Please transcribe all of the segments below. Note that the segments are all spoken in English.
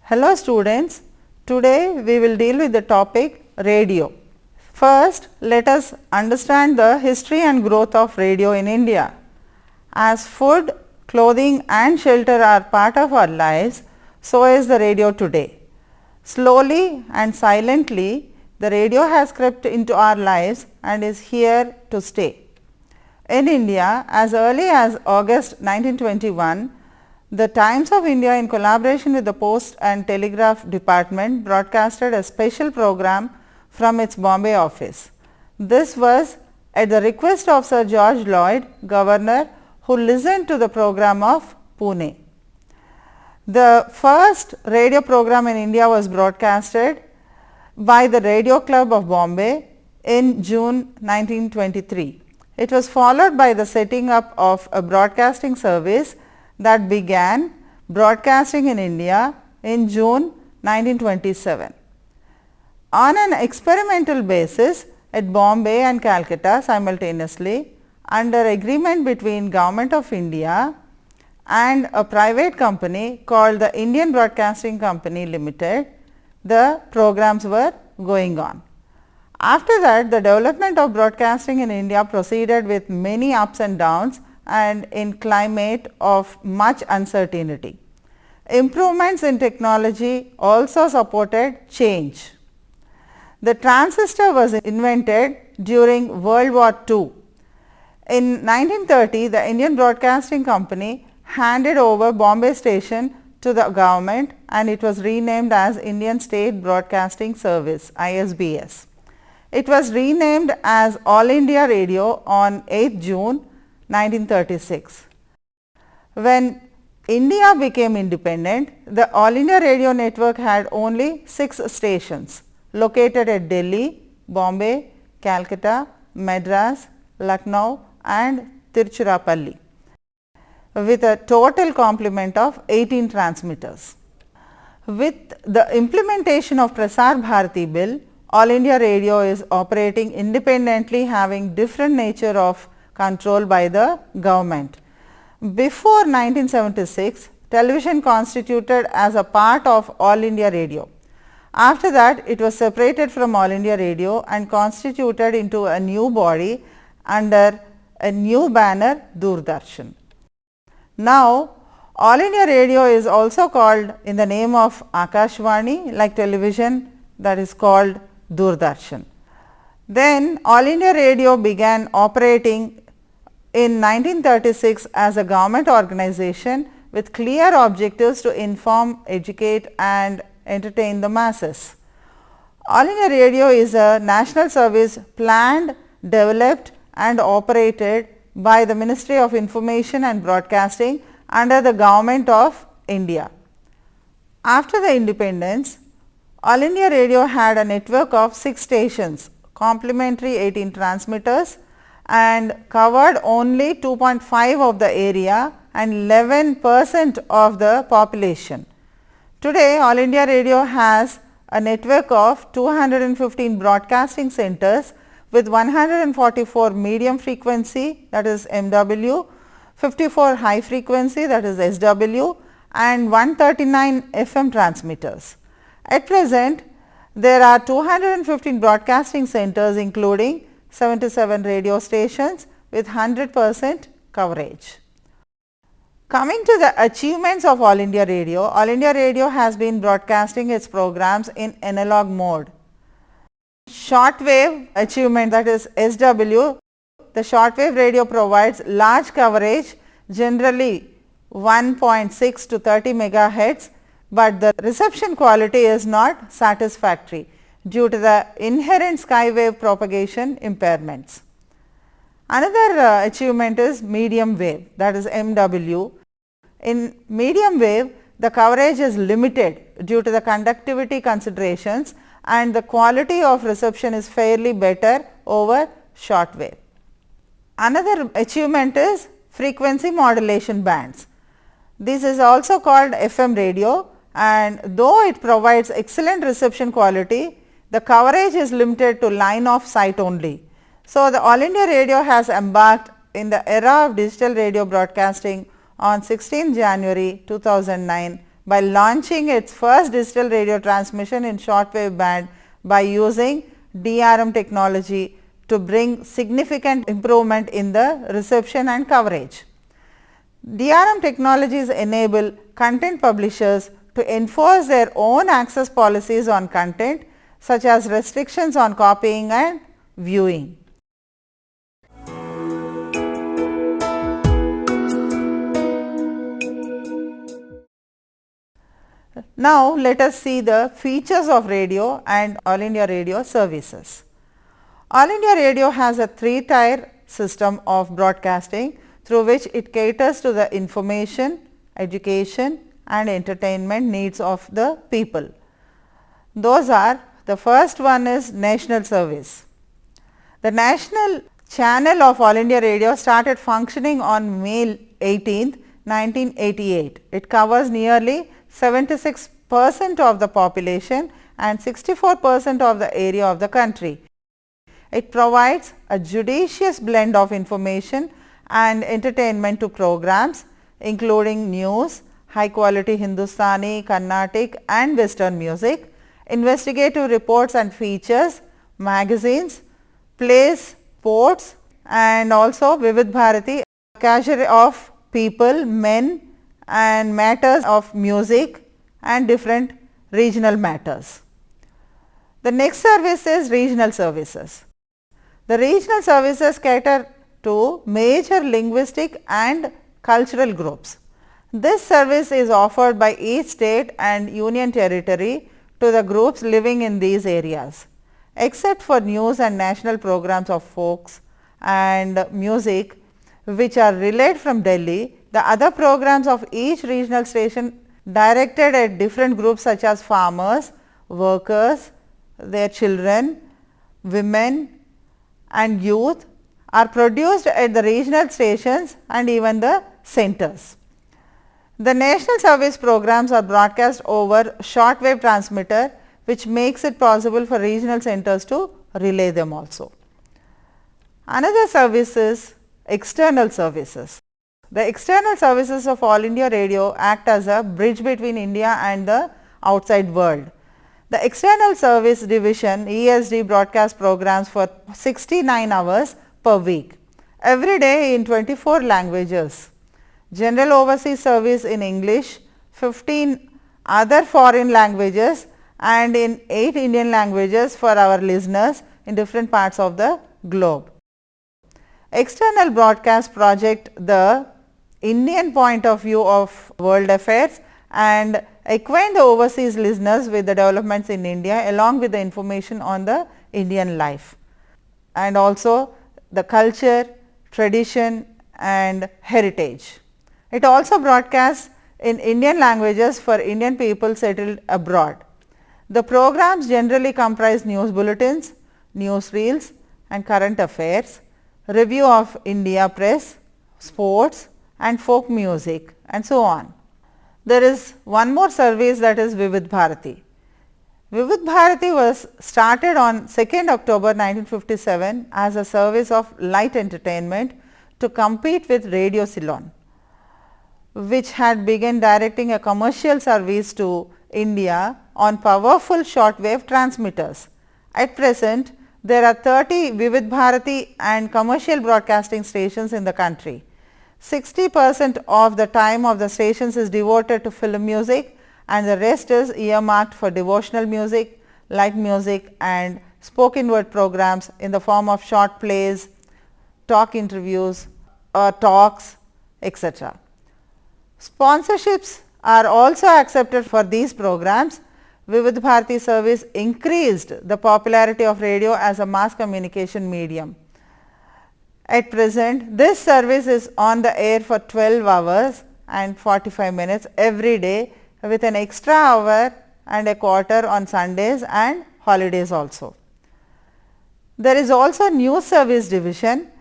Hello students, today we will deal with the topic radio. First, let us understand the history and growth of radio in India. As food, clothing and shelter are part of our lives, so is the radio today. Slowly and silently, the radio has crept into our lives and is here to stay. In India, as early as August 1921, the Times of India in collaboration with the Post and Telegraph Department broadcasted a special program from its Bombay office. This was at the request of Sir George Lloyd, Governor, who listened to the program of Pune. The first radio program in India was broadcasted by the Radio Club of Bombay in June 1923. It was followed by the setting up of a broadcasting service that began broadcasting in India in June 1927. On an experimental basis at Bombay and Calcutta simultaneously, under agreement between Government of India and a private company called the Indian Broadcasting Company Limited, the programs were going on. After that, the development of broadcasting in India proceeded with many ups and downs and in climate of much uncertainty. Improvements in technology also supported change. The transistor was invented during World War II. In 1930, the Indian Broadcasting Company handed over Bombay station to the government and it was renamed as Indian State Broadcasting Service (ISBS). It was renamed as All India Radio on 8th June 1936. When India became independent, the All India Radio Network had only 6 stations located at Delhi, Bombay, Calcutta, Madras, Lucknow and Tiruchirappalli, with a total complement of 18 transmitters. With the implementation of Prasar Bharati Bill, All India Radio is operating independently, having different nature of control by the government. Before 1976, television constituted as a part of All India Radio. After that, it was separated from All India Radio and constituted into a new body under a new banner, Doordarshan. Now, All India Radio is also called in the name of Akashvani, like television, that is called Doordarshan. Then All India Radio began operating in 1936 as a government organization with clear objectives to inform, educate and entertain the masses. All India Radio is a national service planned, developed and operated by the Ministry of Information and Broadcasting under the Government of India. After the independence, All India Radio had a network of 6 stations, complementary 18 transmitters and covered only 2.5 of the area and 11% of the population. Today, All India Radio has a network of 215 broadcasting centers with 144 medium frequency, that is MW, 54 high frequency, that is SW and 139 FM transmitters. At present, there are 215 broadcasting centers including 77 radio stations with 100% coverage. Coming to the achievements of All India Radio has been broadcasting its programs in analog mode. Shortwave achievement, that is SW, the shortwave radio provides large coverage, generally 1.6 to 30 megahertz, but the reception quality is not satisfactory due to the inherent skywave propagation impairments. Another achievement is medium wave, that is MW. In medium wave, the coverage is limited due to the conductivity considerations and the quality of reception is fairly better over short wave. Another achievement is frequency modulation bands. This is also called FM radio, and though it provides excellent reception quality, the coverage is limited to line of sight only. So, the All India Radio has embarked in the era of digital radio broadcasting on 16 January 2009 by launching its first digital radio transmission in shortwave band by using DRM technology to bring significant improvement in the reception and coverage. DRM technologies enable content publishers to enforce their own access policies on content, such as restrictions on copying and viewing. Now, let us see the features of radio and All India Radio services. All India Radio has a 3-tier system of broadcasting through which it caters to the information, education and entertainment needs of the people. Those are, the first one is national service. The national channel of All India Radio started functioning on May 18, 1988. It covers nearly 76% of the population and 64% of the area of the country. It provides a judicious blend of information and entertainment to programs including news, high quality Hindustani, Carnatic and Western music, investigative reports and features, magazines, plays, sports and also Vivid Bharati, category of people, men and matters of music and different regional matters. The next service is regional services. The regional services cater to major linguistic and cultural groups. This service is offered by each state and union territory to the groups living in these areas. Except for news and national programs of folks and music which are relayed from Delhi, the other programs of each regional station directed at different groups such as farmers, workers, their children, women and youth are produced at the regional stations and even the centers. The national service programs are broadcast over shortwave transmitter, which makes it possible for regional centers to relay them also. Another service is external services. The external services of All India Radio act as a bridge between India and the outside world. The external service division ESD broadcast programs for 69 hours per week, every day in 24 languages. General overseas service in English, 15 other foreign languages and in 8 Indian languages for our listeners in different parts of the globe. External broadcast project the Indian point of view of world affairs and acquaint the overseas listeners with the developments in India along with the information on the Indian life and also the culture, tradition and heritage. It also broadcasts in Indian languages for Indian people settled abroad. The programs generally comprise news bulletins, news reels and current affairs, review of India press, sports and folk music and so on. There is one more service, that is Vivid Bharati. Vivid Bharati was started on 2nd October 1957 as a service of light entertainment to compete with Radio Ceylon, which had begun directing a commercial service to India on powerful shortwave transmitters. At present, there are 30 Vivid Bharati and commercial broadcasting stations in the country. 60% of the time of the stations is devoted to film music and the rest is earmarked for devotional music, light music and spoken word programs in the form of short plays, talk interviews or talks, etc. Sponsorships are also accepted for these programs. Vivid Bharati service increased the popularity of radio as a mass communication medium. At present, this service is on the air for 12 hours and 45 minutes every day with an extra hour and a quarter on Sundays and holidays also. There is also news service division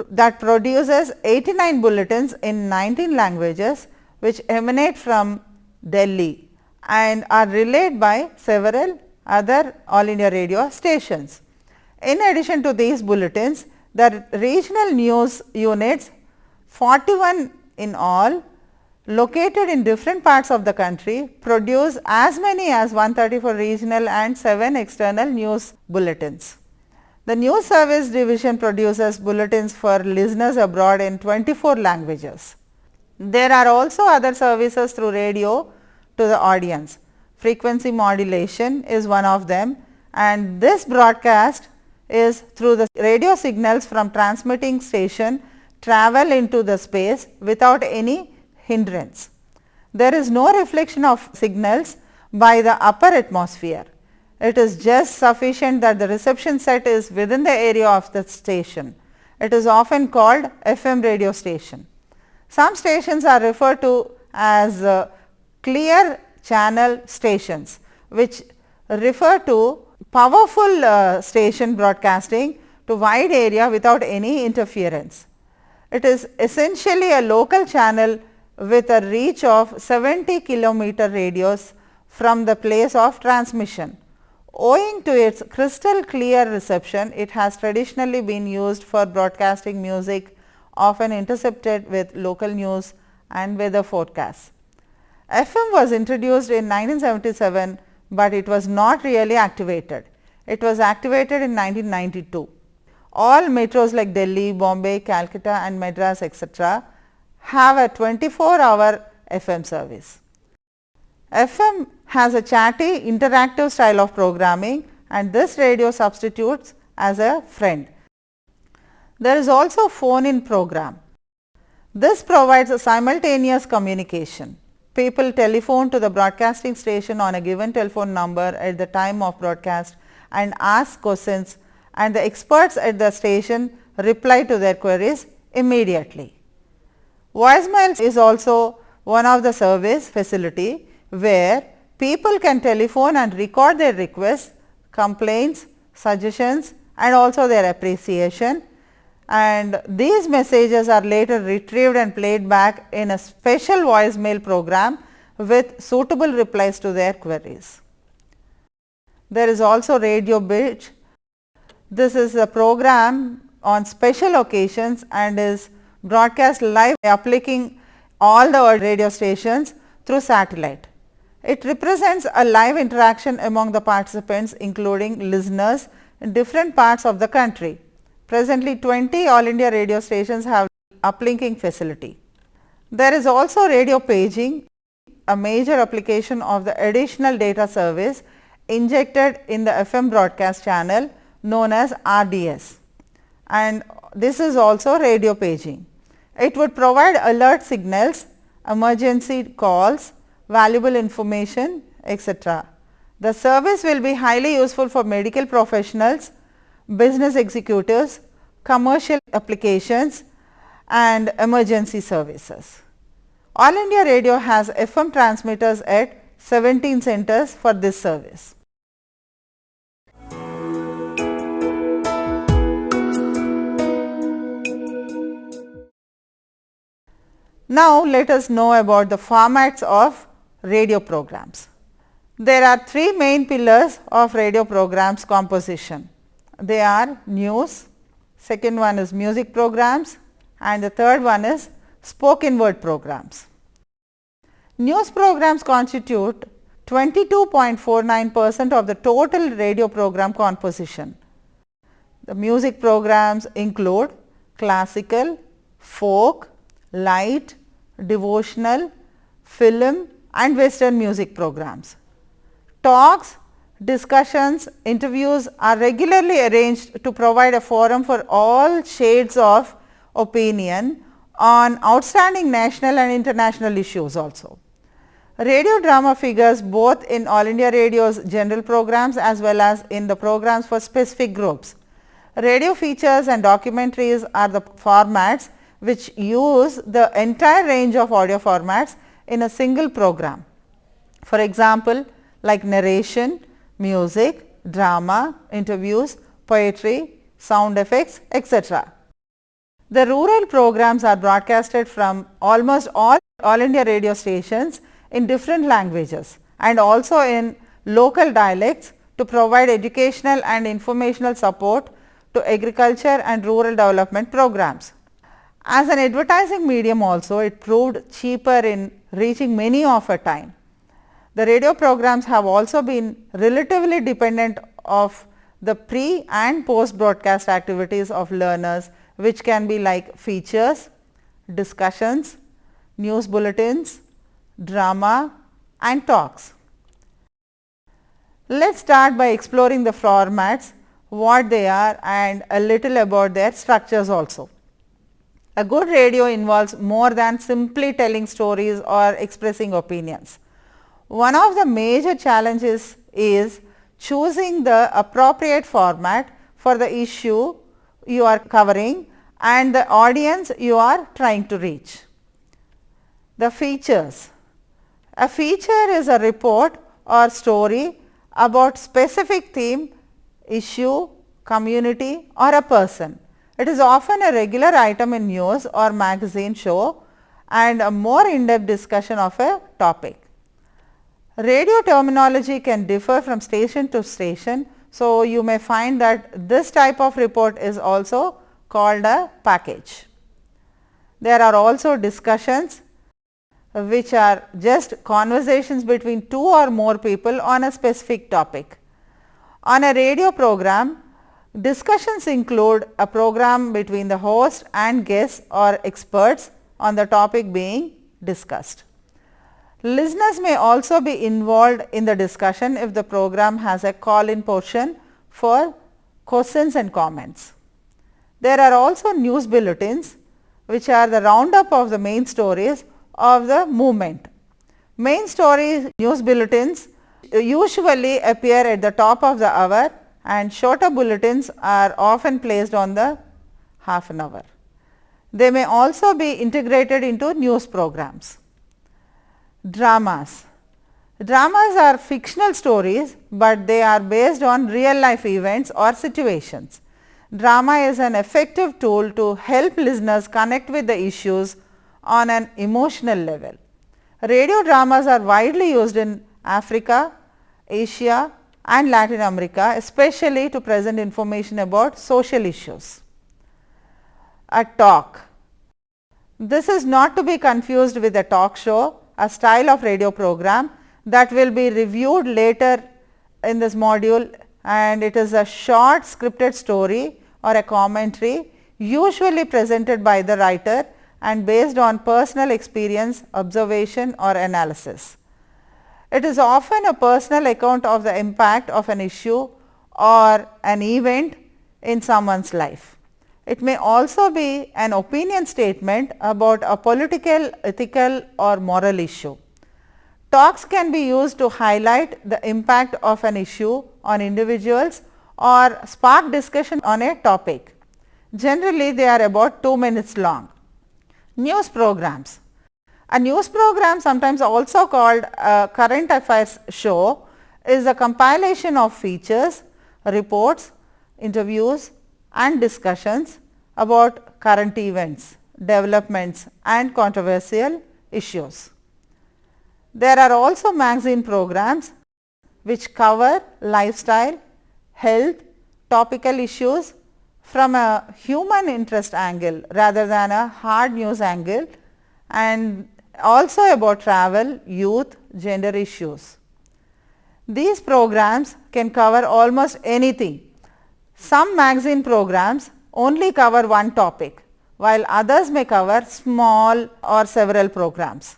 that produces 89 bulletins in 19 languages which emanate from Delhi and are relayed by several other All India Radio stations. In addition to these bulletins, the regional news units, 41 in all, located in different parts of the country produce as many as 134 regional and 7 external news bulletins. The News Service Division produces bulletins for listeners abroad in 24 languages. There are also other services through radio to the audience. Frequency modulation is one of them, and this broadcast is through the radio signals from transmitting station travel into the space without any hindrance. There is no reflection of signals by the upper atmosphere. It is just sufficient that the reception set is within the area of the station. It is often called FM radio station. Some stations are referred to as clear channel stations, which refer to powerful station broadcasting to wide area without any interference. It is essentially a local channel with a reach of 70 kilometer radius from the place of transmission. Owing to its crystal clear reception, it has traditionally been used for broadcasting music, often intercepted with local news and weather forecasts. FM was introduced in 1977, but it was not really activated. It was activated in 1992. All metros like Delhi, Bombay, Calcutta and Madras etc. have a 24-hour FM service. FM has a chatty interactive style of programming, and this radio substitutes as a friend. There is also phone-in program. This provides a simultaneous communication. People telephone to the broadcasting station on a given telephone number at the time of broadcast and ask questions, and the experts at the station reply to their queries immediately. Voicemail is also one of the service facility where people can telephone and record their requests, complaints, suggestions and also their appreciation, and these messages are later retrieved and played back in a special voicemail program with suitable replies to their queries. There is also Radio Bridge. This is a program on special occasions and is broadcast live uplinking all the radio stations through satellite. It represents a live interaction among the participants, including listeners in different parts of the country. Presently 20 All India radio stations have uplinking facility. There is also radio paging, a major application of the additional data service injected in the FM broadcast channel known as RDS, and this is also radio paging. It would provide alert signals, emergency calls, valuable information etc. The service will be highly useful for medical professionals, business executives, commercial applications and emergency services. All India Radio has FM transmitters at 17 centers for this service. Now, let us know about the formats of radio programs. There are three main pillars of radio programs composition. They are news, second one is music programs and the third one is spoken word programs. News programs constitute 22.49% of the total radio program composition. The music programs include classical, folk, light, devotional, film and western music programs. Talks, discussions, interviews are regularly arranged to provide a forum for all shades of opinion on outstanding national and international issues also. Radio drama figures both in All India Radio's general programs as well as in the programs for specific groups. Radio features and documentaries are the formats which use the entire range of audio formats in a single program. For example, like narration, music, drama, interviews, poetry, sound effects, etc. The rural programs are broadcasted from almost all India radio stations in different languages and also in local dialects to provide educational and informational support to agriculture and rural development programs. As an advertising medium also, it proved cheaper in reaching many of a time. The radio programs have also been relatively dependent of the pre and post broadcast activities of learners, which can be like features, discussions, news bulletins, drama and talks. Let us start by exploring the formats, what they are and a little about their structures also. A good radio involves more than simply telling stories or expressing opinions. One of the major challenges is choosing the appropriate format for the issue you are covering and the audience you are trying to reach. The features. A feature is a report or story about specific theme, issue, community or a person. It is often a regular item in news or magazine show and a more in-depth discussion of a topic. Radio terminology can differ from station to station, so you may find that this type of report is also called a package. There are also discussions, which are just conversations between two or more people on a specific topic. On a radio program, discussions include a program between the host and guests or experts on the topic being discussed. Listeners may also be involved in the discussion if the program has a call-in portion for questions and comments. There are also news bulletins, which are the roundup of the main stories of the movement. Main story news bulletins usually appear at the top of the hour and shorter bulletins are often placed on the half an hour. They may also be integrated into news programs. Dramas. Dramas are fictional stories, but they are based on real life events or situations. Drama is an effective tool to help listeners connect with the issues on an emotional level. Radio dramas are widely used in Africa, Asia and Latin America, especially to present information about social issues. A talk. This is not to be confused with a talk show, a style of radio program that will be reviewed later in this module, and it is a short scripted story or a commentary usually presented by the writer and based on personal experience, observation or analysis. It is often a personal account of the impact of an issue or an event in someone's life. It may also be an opinion statement about a political, ethical or moral issue. Talks can be used to highlight the impact of an issue on individuals or spark discussion on a topic. Generally, they are about 2 minutes long. News programs. A news program, sometimes also called a current affairs show, is a compilation of features, reports, interviews and discussions about current events, developments and controversial issues. There are also magazine programs which cover lifestyle, health, topical issues from a human interest angle rather than a hard news angle, and also about travel, youth, gender issues. These programs can cover almost anything. Some magazine programs only cover one topic, while others may cover small or several programs.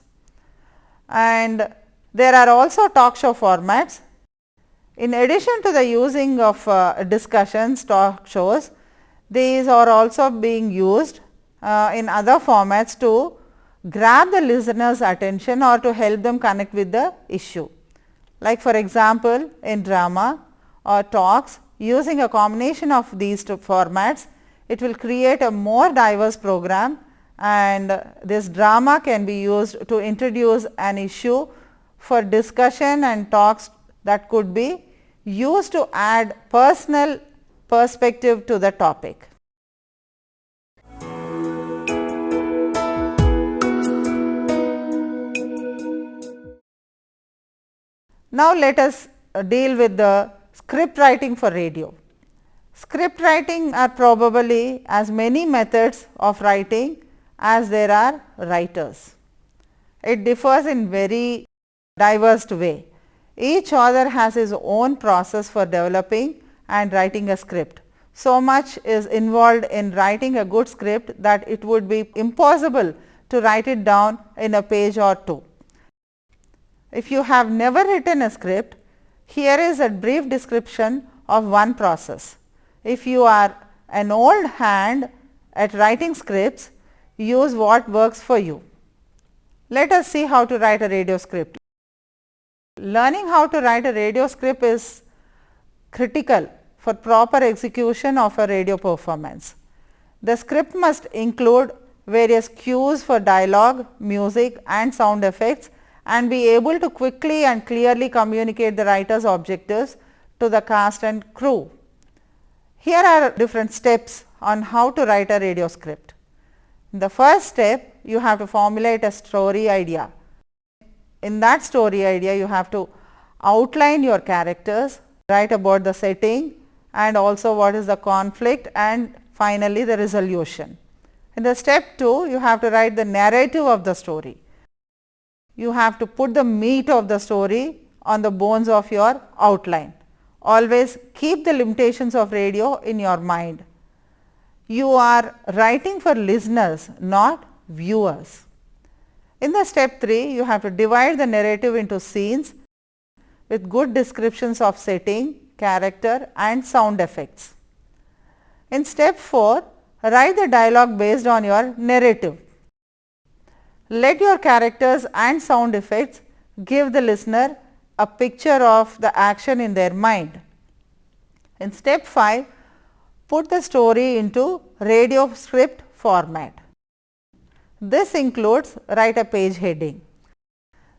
And there are also talk show formats. In addition to the using of discussions, talk shows, these are also being used in other formats to grab the listener's attention or to help them connect with the issue. Like for example, in drama or talks, using a combination of these two formats, it will create a more diverse program, and this drama can be used to introduce an issue for discussion, and talks that could be used to add personal perspective to the topic. Now, let us deal with the script writing for radio. Script writing are probably as many methods of writing as there are writers. It differs in very diverse way. Each author has his own process for developing and writing a script. So much is involved in writing a good script that it would be impossible to write it down in a page or two. If you have never written a script, here is a brief description of one process. If you are an old hand at writing scripts, use what works for you. Let us see how to write a radio script. Learning how to write a radio script is critical for proper execution of a radio performance. The script must include various cues for dialogue, music and sound effects, and be able to quickly and clearly communicate the writer's objectives to the cast and crew. Here are different steps on how to write a radio script. In the first step, you have to formulate a story idea. In that story idea, you have to outline your characters, write about the setting and also what is the conflict and finally the resolution. In the step 2, you have to write the narrative of the story. You have to put the meat of the story on the bones of your outline. Always keep the limitations of radio in your mind. You are writing for listeners, not viewers. In the step 3, you have to divide the narrative into scenes with good descriptions of setting, character and sound effects. In step 4, write the dialogue based on your narrative. Let your characters and sound effects give the listener a picture of the action in their mind. In step 5, put the story into radio script format. This includes write a page heading.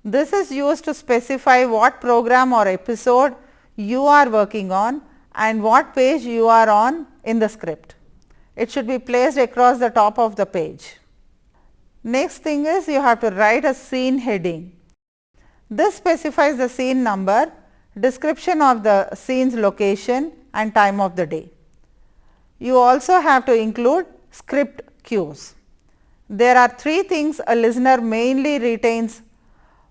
This is used to specify what program or episode you are working on and what page you are on in the script. It should be placed across the top of the page. Next thing is you have to write a scene heading. This specifies the scene number, description of the scene's location and time of the day. You also have to include script cues. There are 3 things a listener mainly retains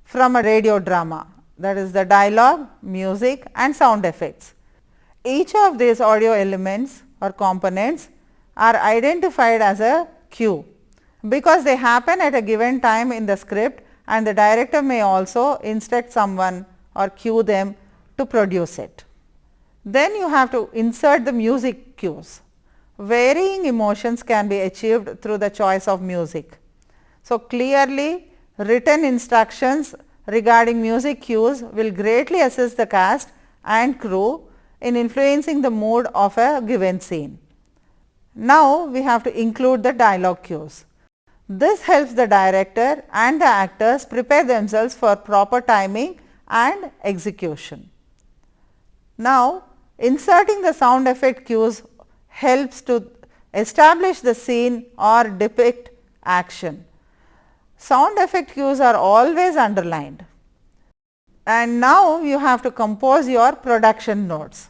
from a radio drama, that is the dialogue, music and sound effects. Each of these audio elements or components are identified as a cue because they happen at a given time in the script and the director may also instruct someone or cue them to produce it. Then you have to insert the music cues. Varying emotions can be achieved through the choice of music. So, clearly written instructions regarding music cues will greatly assist the cast and crew in influencing the mood of a given scene. Now, we have to include the dialogue cues. This helps the director and the actors prepare themselves for proper timing and execution. Now, inserting the sound effect cues helps to establish the scene or depict action. Sound effect cues are always underlined. And now, you have to compose your production notes.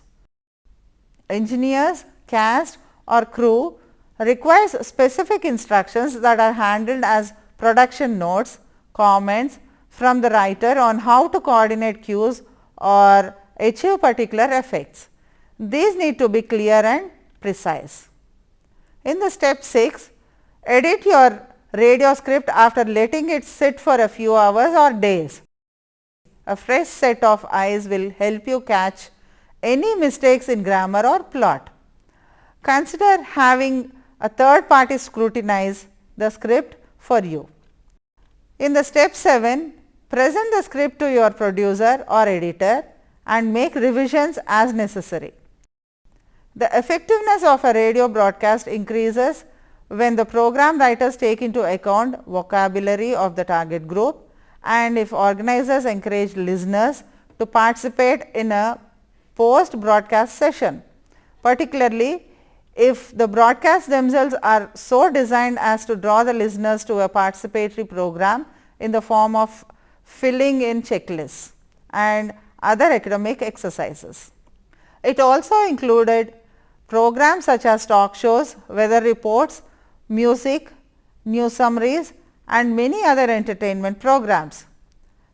Engineers, cast or crew requires specific instructions that are handled as production notes, comments from the writer on how to coordinate cues or achieve particular effects. These need to be clear and precise. In the step 6, edit your radio script after letting it sit for a few hours or days. A fresh set of eyes will help you catch any mistakes in grammar or plot. Consider having a third party scrutinize the script for you. In the step 7, present the script to your producer or editor and make revisions as necessary. The effectiveness of a radio broadcast increases when the program writers take into account vocabulary of the target group and if organizers encourage listeners to participate in a post broadcast session, particularly if the broadcasts themselves are so designed as to draw the listeners to a participatory program in the form of filling in checklists and other academic exercises. It also included programs such as talk shows, weather reports, music, news summaries and many other entertainment programs.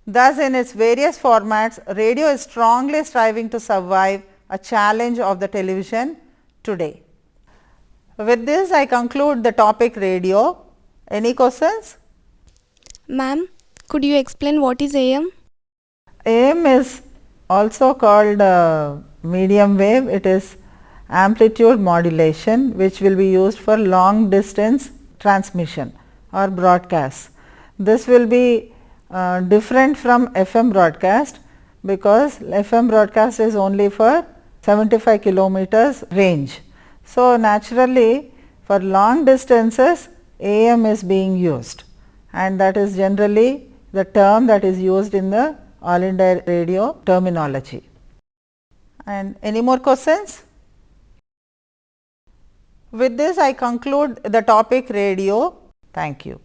Thus, in its various formats, radio is strongly striving to survive a challenge of the television today. With this, I conclude the topic radio. Any questions? Ma'am, could you explain what is AM? AM is also called medium wave. It is amplitude modulation, which will be used for long distance transmission or broadcast. This will be different from FM broadcast, because FM broadcast is only for 75 kilometers range. So, naturally for long distances AM is being used, and that is generally the term that is used in the All India Radio terminology. And any more questions? With this, I conclude the topic radio. Thank you.